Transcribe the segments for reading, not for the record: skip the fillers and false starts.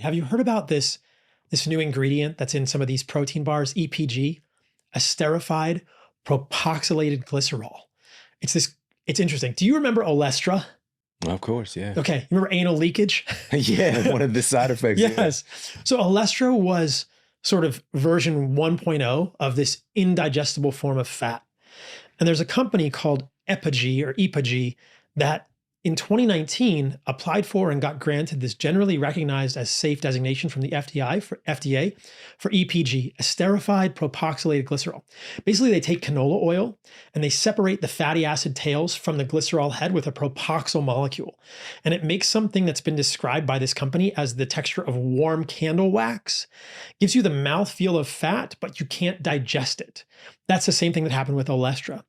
Have you heard about this new ingredient that's in some of these protein bars, EPG, esterified propoxylated glycerol? It's interesting. Do you remember Olestra? Of course, yeah. Okay, you remember anal leakage? Yeah, one of the side effects. Yes. So Olestra was sort of version 1.0 of this indigestible form of fat. And there's a company called Epig that in 2019 applied for and got granted this generally recognized as safe designation from the FDA for EPG, esterified propoxylated glycerol. Basically, they take canola oil and they separate the fatty acid tails from the glycerol head with a propoxyl molecule. And it makes something that's been described by this company as the texture of warm candle wax. Gives you the mouthfeel of fat, but you can't digest it. That's the same thing that happened with Olestra.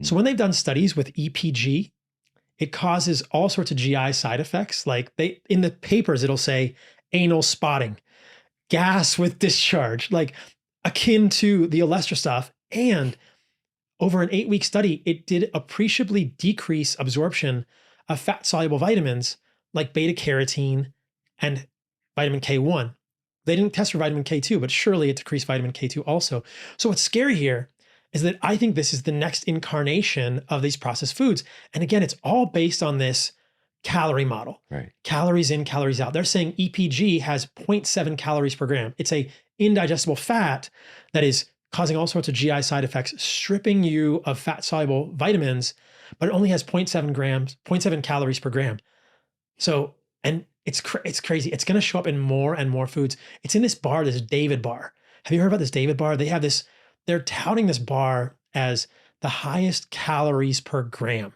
So when they've done studies with EPG, it causes all sorts of GI side effects. Like in the papers, it'll say anal spotting, gas with discharge, like akin to the Olestra stuff. And over an 8-week study, it did appreciably decrease absorption of fat-soluble vitamins like beta-carotene and vitamin K1. They didn't test for vitamin K2, but surely it decreased vitamin K2 also. So what's scary here is that I think this is the next incarnation of these processed foods. And again, it's all based on this calorie model. Right. Calories in, calories out. They're saying EPG has 0.7 calories per gram. It's a indigestible fat that is causing all sorts of GI side effects, stripping you of fat-soluble vitamins, but it only has 0.7 calories per gram. So, and it's crazy. It's going to show up in more and more foods. It's in this bar, this David bar. Have you heard about this David bar? They have this. They're touting this bar as the highest calories per gram.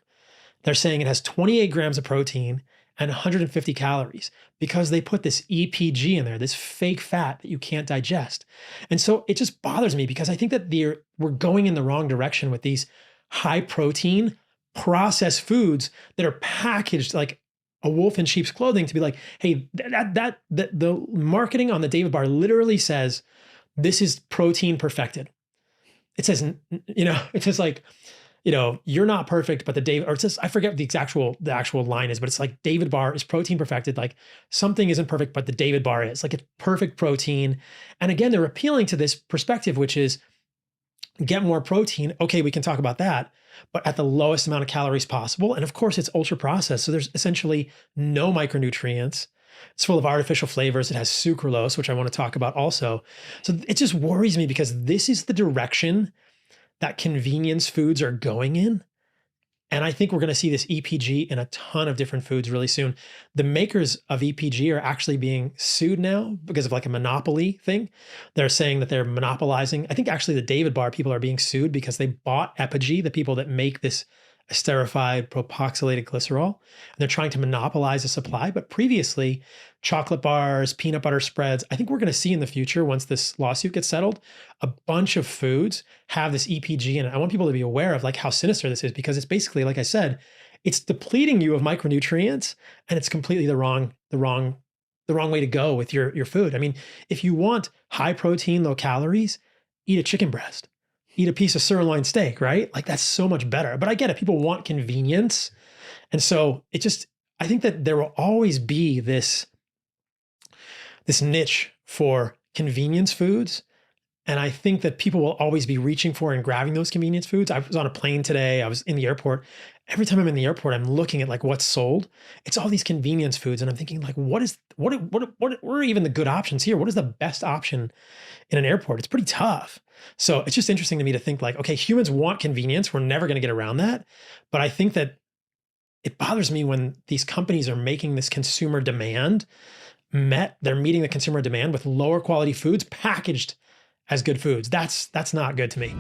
They're saying it has 28 grams of protein and 150 calories because they put this EPG in there, this fake fat that you can't digest. And so it just bothers me because I think that we're going in the wrong direction with these high protein processed foods that are packaged like a wolf in sheep's clothing to be like, hey, the marketing on the David bar literally says, this is protein perfected. It says, it says like, you're not perfect, but or it says, I forget what the actual line is, but it's like David bar is protein perfected. Like something isn't perfect, but the David bar is like it's perfect protein. And again, they're appealing to this perspective, which is get more protein. Okay, we can talk about that, but at the lowest amount of calories possible. And of course it's ultra processed. So there's essentially no micronutrients. It's full of artificial flavors. It has sucralose, which I want to talk about also. So it just worries me because this is the direction that convenience foods are going in. And I think we're going to see this EPG in a ton of different foods really soon. The makers of EPG are actually being sued now because of like a monopoly thing. They're saying that they're monopolizing. I think actually the David bar people are being sued because they bought Epig, the people that make this esterified propoxylated glycerol, and they're trying to monopolize the supply. But previously, chocolate bars, peanut butter spreads, I think we're going to see in the future, once this lawsuit gets settled, a bunch of foods have this EPG in it. I want people to be aware of like how sinister this is because it's basically, like I said, it's depleting you of micronutrients and it's completely the wrong way to go with your food. I mean, if you want high protein, low calories, eat a chicken breast. Eat a piece of sirloin steak, right? Like that's so much better. But I get it. People want convenience. And so I think that there will always be this niche for convenience foods. And I think that people will always be reaching for and grabbing those convenience foods. I was on a plane today. I was in the airport. Every time I'm in the airport, I'm looking at like what's sold. It's all these convenience foods. And I'm thinking like, what are even the good options here? What is the best option in an airport? It's pretty tough. So it's just interesting to me to think like, okay, humans want convenience. We're never going to get around that. But I think that it bothers me when these companies are making this consumer demand they're meeting the consumer demand with lower quality foods packaged as good foods. That's not good to me.